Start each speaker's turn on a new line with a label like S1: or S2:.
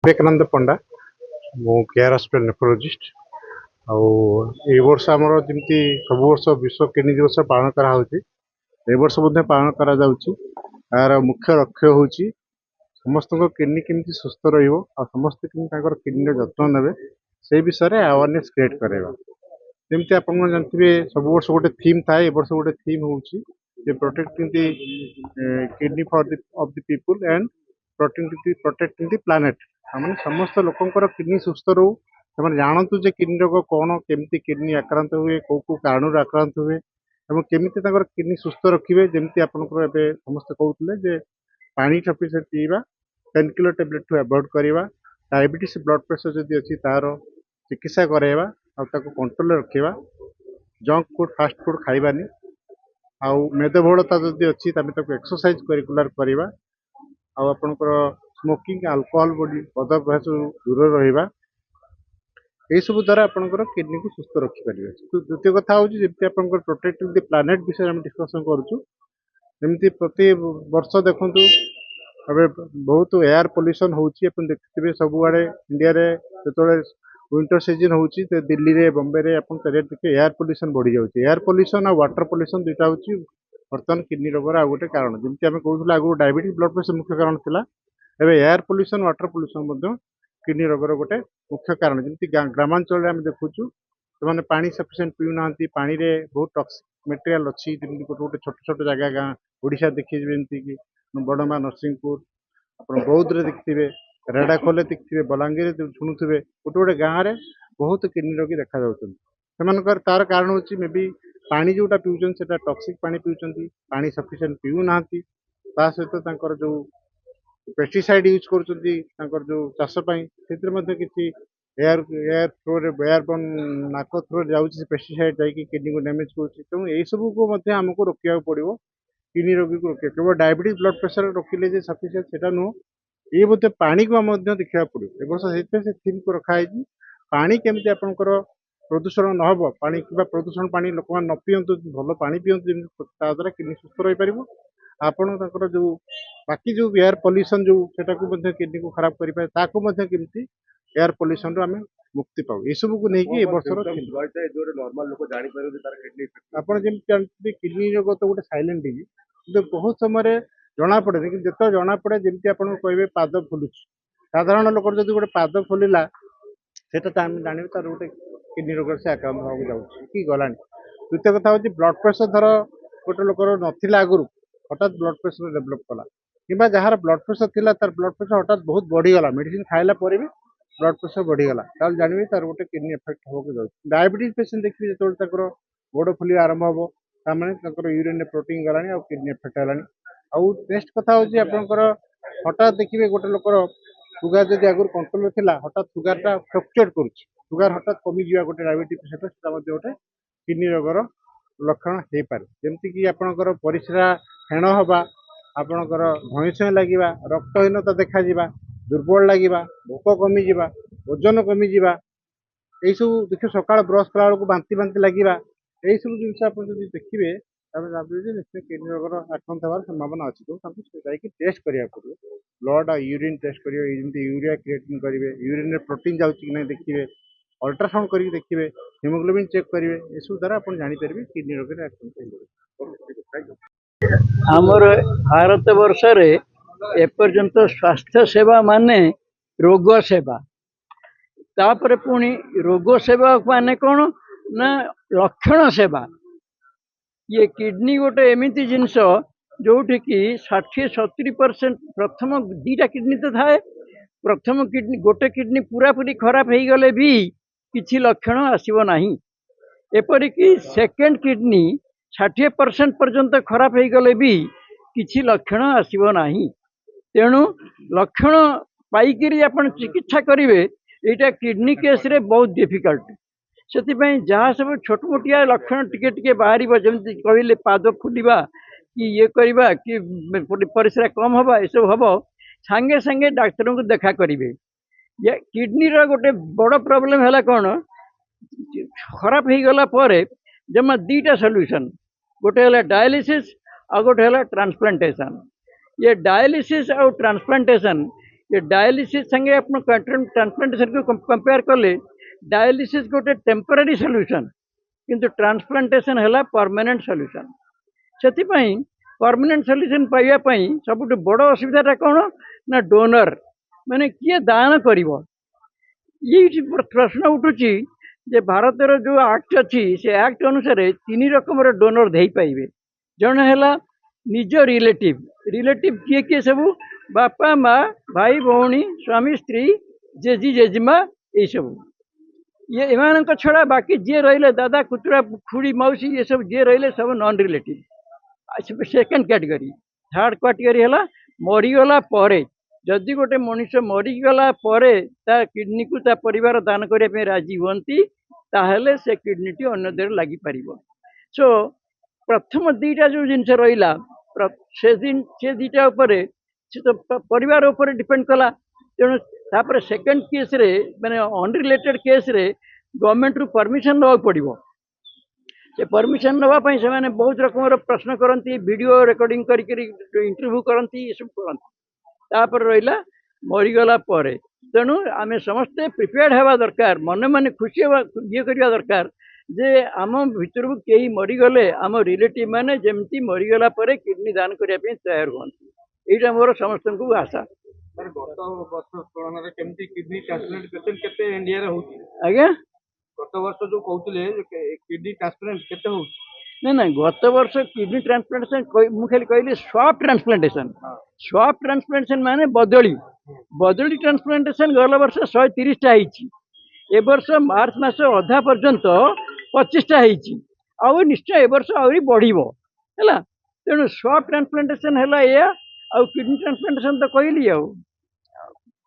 S1: विवेकानंद पंडा मु K R hospital nephrologist आउ ए वर्ष आमर जमी सब वर्ष विश्व किडनी दिवस पालन कराई वर्ष पालन करा यार मुख्य लक्ष्य हूँ समस्त किडनी केमती सुस्थ रमस्त किडनी जत्न ने से विषय में अवेयरनेस क्रिएट करवा जमी आप जानते सब वर्ष गोटे थीम थाए वर्ष गोटे थीम हूँ protecting the kidney for the of the people and protecting the planet मैंने समस्त लोकंर किडनी सुस्थ रो से जानतु जे किडनी रोग कौन केमती किडनी आक्रांत हुए कौ कौ कारण आक्रांत हुए केमी किडनी सुस्थ रखिए जमी आपंकर समस्त कहते पानी सफिसीयंट पीवा 10 किलो टेबलेट टू अवॉइड करवा डायबिटीज ब्लड प्रेशर जदि अच्छी तार चिकित्सा करवा कंट्रोल रखा जंक फूड फास्ट फूड खाइबानी आउ मेदबहुलता जदि अच्छी एक्सरसाइज रेगुलर करवा आपणकर स्मोकिंग अल्कोहल बॉडी बद अभ्यास दूर रहा यही सब द्वारा आपंकर किडनी को सुस्थ रखिपारे। द्वितीय कथा हूँ जमी आप प्रोटेक्टिंग दि प्लानेट विषय में डिस्कसन करुँच प्रति वर्ष देखु अबे बहुत एयर पोल्यूशन होती देखते सबुआड़े इंडिया जो विंटर सीजन होती दिल्ली रे बॉम्बे रे आप देखिए एयर पोल्यूशन बढ़ी जाऊँगी एयर पोल्यूशन और वाटर पोल्यूशन दुईटा हूँ बर्तमान किडनी रोगर आ गए कारण जमी आम कहूँ आगुरी डायबिटीज ब्लड प्रेशर मुख्य कारण था एवं air pollution water pollution kidney रोगर गोटे मुख्य कारण जमी ग्रामांचल आम देखुचु से पानी सफिसीयंट पीऊना पानी रे बहुत टॉक्सिक मटेरियल अच्छी जमी गोटे गोटे छोट छोट जगह गाँ ओडिशा देखिए जमीती कि बड़मा नरसिंहपुर आप बौद्ध देखिए रेड़ाखोले देखिए बलांगीर शुणुवे गोटे गोटे गाँव में बहुत किडनी रोगी देखा जाकर तार कारण हूँ मे बी पानी जोटा पीउछन से टॉक्सिक पानी पीउछन पानी सफिसीयंट पीऊना सहित जो पेस्टिसाइड यूज कर जो चाष किसी एयर एयर थ्रो एयरबर्न नाक थ्रो जाऊँगी पेस्टिसाइड जाकि किडनी को डैमेज कर यही सब को आमको रोकवा पड़ो किडनी रोगी को रोक केवल डायबिटीज ब्लड प्रेशर रोकिले सफिसीयंट से नुह ये बोलते पानी को देखा पड़ो ए वर्ष से थीम को रखाई पानी केमती आपंकर प्रदूषण नहब पानी कि प्रदूषण पानी लोक न पीतु भल पानी पीतु द्वारा किडनी सुस्थ रही पार आपण जो बाकी जो एयर पोल्यूशन जो किडनी को खराब करें केमती एयर पोल्यूशन आम मुक्ति पाऊ ये सब को लेकिन ए वर्ष आप जानते किडनी रोग तो गोटे साइलेंट डिजीज बहुत समय जना पड़े लेकिन जिते जना पड़े जमी आप कहे पाद फुलुच साधारण लोक जो गोटे पाद फुलला से जानवे तार गोटे किडनी रोग से आक्रांत होगा जाऊँगी कि गला। द्वितीय कथा हूँ ब्लड प्रेशर धर गोटे लोकर नाला आगुरी हठात ब्लड प्रेशर डेभलप कला कि जार ब्लड प्रेशर थी तार ब्लड प्रेशर हठात बहुत बढ़ीगला मेडिसिन खाइला पर भी ब्लड प्रेशर बढ़ीगला ताल जानवे तार गोटे किडनी एफेक्ट होगा जाऊँगी। डायबिटीज पेसेंट देखिए जो गोड़ फुल आरंभ हम मैंने यूरिन प्रोटीन गला किडनी एफेक्ट है आउ नेक्स्ट कथा हूँ आपंकर हठात देखिए गोटे लोकर सुगार जब आगुरी कंट्रोल थी हठात सुगारटा फ्लक्चुएट कर सुगार हठात कमिजा गोटे डायबिटीज पेसेंट गोटे किडनी रोगर लक्षण हो पाए जमीक आपंकर परिस्रा फेण हवा आपणकर भईसय लगे रक्तहीनता देखा दुर्बल लगे भोक कमिज ओजन कमिज यही सब देखिए सकाल ब्रश कला बेलू बांति बांति लगे यही सब जिन आप देखिए निश्चय किडनी रोगर आक्रांत होवार संभावना अच्छी तो टेस्ट करा पड़ो ब्लड आ यूरिन टेस्ट करेंगे यूरिया क्रिएटिन करेंगे यूरिन प्रोटीन जाऊँगी कि नहीं देखिए अल्ट्रासाउंड करके देखिए हिमोग्लोबिन चेक करेंगे यू द्वारा आप जापर किडनी रोग आक्रांत
S2: आमर भारत वर्ष रे एपर्यंत स्वास्थ्य सेवा माने रोग सेवा तापर पुणी रोग सेवा माने कौन ना लक्षण सेवा ये किडनी गोटे एमती जिनस जोटि कि 60-70% प्रथम दीटा किडनी तो थाए प्रथम किडनी गोटे किडनी पूरा पूरी खराब हो गले भी किसी लक्षण आसब नहीं एपरिक सेकेंड किडनी 60% पर्यंत खराब हो गले भी किसी लक्षण आसब नहीं तेणु लक्षण पाइकी आपण चिकित्सा करेंगे यहाँ किडनी केस रे बहुत डिफिकल्ट से जहाँ सब छोट मोटिया लक्षण टिके टिके बाहर जमी कहले पाद फुलवा कि ये करवा कि परिस्रा कम हवा ये सब हम सांगे सांगे डाक्तर को देखा करेंगे ये किडनी रो गोटे बड़ प्रॉब्लम है कौन खराब हो गला पर जमा दीटा सॉल्यूशन गोटे है डायलिसिस आ गोटे है ट्रांसप्लांटेशन ये डायलिसिस और ट्रांसप्लांटेशन ये डायलिसिस संगे अपन ट्रांसप्लांटेशन को कंपेयर कले डायलिसिस गोटे टेम्पररी सॉल्यूशन किंतु ट्रांसप्लांटेशन है परमानेंट सॉल्यूशन से परमानेंट सॉल्यूशन पाइबा सब बड़ असुविधा कौन ना डोनर माने किए दान कर ये प्रश्न उठुची जे भारतर जो एक्ट अच्छी से एक्ट अनुसार 3 रकम डोनर दे पाइबे जन है निज रिलेटिव रिलेटिव किए किए सब बापा माँ भाई भौणी स्वामी स्त्री जेजी जेजेमा ये सब ये एमान छड़ा बाकी जे रही दादा कुतुरा खुड़ी मौसी ये सब जे रही सब non relative second category third category है मरीगला जदि गोटे मनीष मरीगला किडनी को परिवार दान करने राजी हमें ताहले से किडनी टी अन्य देह लगी पार सो प्रथम दीटा जो जिनस रहा से दीटा से तो परिवार उपर डिपेंड कला तेणु तापर सेकेंड केस रे माने अनरिलेटेड केस रे गवर्नमेंट रु परमिशन नवा पड़ो से परमिशन नापी से मैंने बहुत रकम प्रश्न करती वीडियो रिकॉर्डिंग इंटरव्यू करती ये सब करती तापर रहा मरीगला तेणु आम समस्ते प्रिपेयर्ड हवा दरकार मन मन खुशी ये करवा दरकार जे आम भितर कई मरीगले आम रिलेटिव मैंने जमती मरीगला किडनी दान करने तैयार हमें यहाँ मोर समस्त को आशा
S3: गत वर्ष तुलन किडनी ट्रांसप्लांट पेसेंट केते इंडिया रे होची
S2: आज्ञा
S3: गत वर्ष जो कहते किडनी ट्रांसप्लांट केते होची
S2: ना ना गत वर्ष किडनी ट्रांसप्लांटेशन मुझे कहली स्वाप ट्रांसप्लांटेशन माने बदली बदली ट्रांसप्लांटेशन गला वर्ष 130 टा ए वर्ष मार्च मास अधा पर्यंत 25 टा आउ निश्चय ए वर्ष आहरी बढ़िबो हैला तेणु स्वाप ट्रांसप्लांटेशन हैला या किडनी ट्रांसप्लांटेशन तो कहली